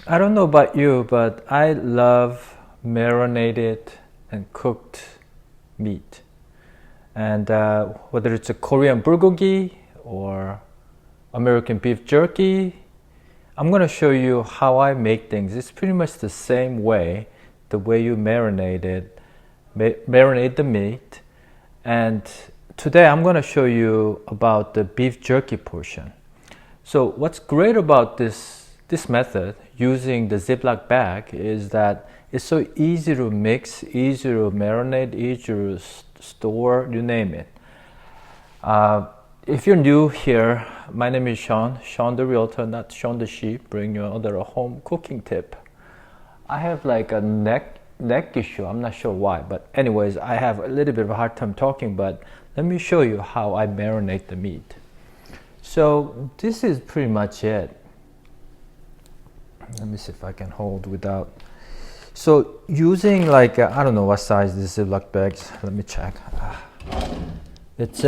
I don't know about you, but I love marinated and cooked meat. And whether it's a Korean bulgogi or American beef jerky, I'm going to show you how I make things. It's pretty much the same way, the way you marinate the meat. And today I'm going to show you about the beef jerky portion. So what's great about this method using the Ziploc bag is that it's so easy to mix, easy to marinate, easy to store, you name it. If you're new here, my name is Sean the realtor, not Sean the sheep, bring you another home cooking tip. I have like a neck issue, I'm not sure why, but anyways, I have a little bit of a hard time talking, but let me show you how I marinate the meat. So this is pretty much it. Let me see if I can hold without. So using like, I don't know what size this Ziploc bags, let me check. It's,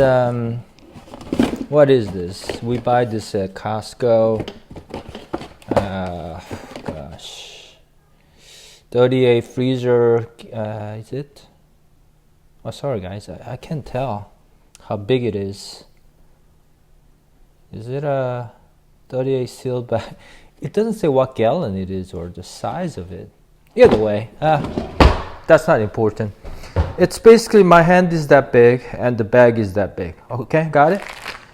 what is this? We buy this at Costco. Gosh. 38 freezer, is it? Oh, sorry guys, I can't tell how big it is. Is it a 38 sealed bag? It doesn't say what gallon it is or the size of it. Either way, that's not important. It's basically my hand is that big and the bag is that big. Okay, got it?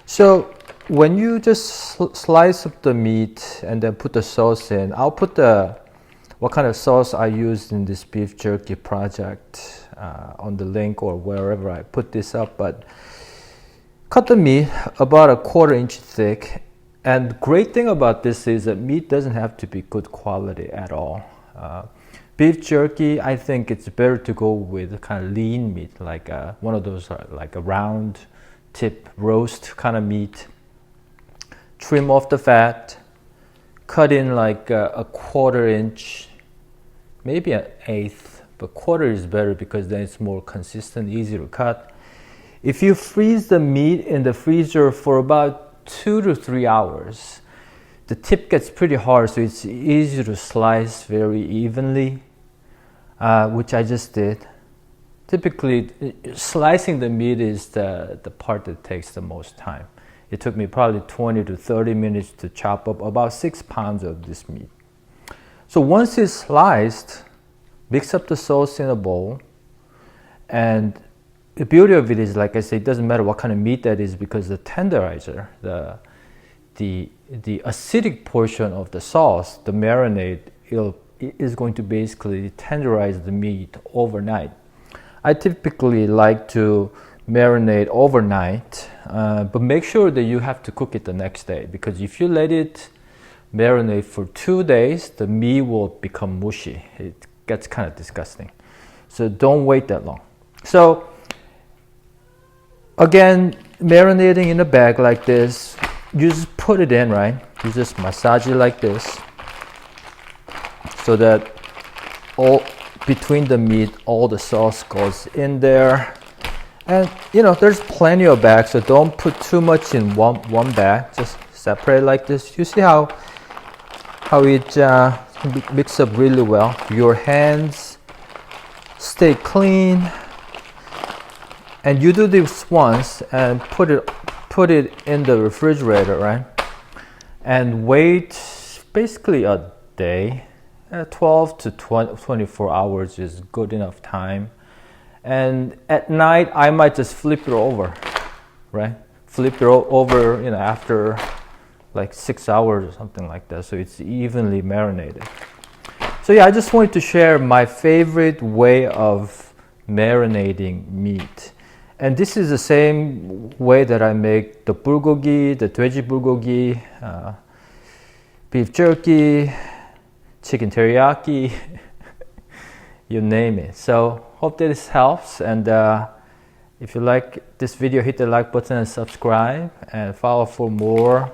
So when you just slice up the meat and then put the sauce in, I'll put what kind of sauce I used in this beef jerky project on the link or wherever I put this up. But cut the meat about 1/4 inch thick. And the great thing about this is that meat doesn't have to be good quality at all. Beef jerky, I think it's better to go with kind of lean meat, like one of those like a round tip roast kind of meat. Trim off the fat, cut in like a 1/4 inch, maybe an 1/8, but 1/4 is better because then it's more consistent, easy to cut. If you freeze the meat in the freezer for about 2 to 3 hours, the tip gets pretty hard, so it's easy to slice very evenly, which I just did. Typically, slicing the meat is the part that takes the most time. It took me probably 20 to 30 minutes to chop up about 6 pounds of this meat. So once it's sliced, mix up the sauce in a bowl, and the beauty of it is, like I say, it doesn't matter what kind of meat that is because the tenderizer, the acidic portion of the sauce, the marinade, is going to basically tenderize the meat overnight. I typically like to marinate overnight, but make sure that you have to cook it the next day, because if you let it marinate for 2 days, the meat will become mushy. It gets kind of disgusting. So don't wait that long. So again, marinating in a bag like this, you just put it in, right? You just massage it like this so that all between the meat, all the sauce goes in there. And you know, there's plenty of bags, so don't put too much in one bag. Just separate like this. You see how it mixes up really well. Your hands stay clean. And you do this once and put it in the refrigerator, right? And wait basically a day. 12 to 24 hours is good enough time. And at night, I might just flip it over, right? Flip it over, you know, after like 6 hours or something like that, so it's evenly marinated. So yeah, I just wanted to share my favorite way of marinating meat. And this is the same way that I make the bulgogi, the 돼지 bulgogi, beef jerky, chicken teriyaki, you name it. So hope that this helps. And if you like this video, hit the like button and subscribe, and follow for more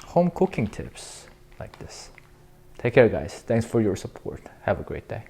home cooking tips like this. Take care, guys. Thanks for your support. Have a great day.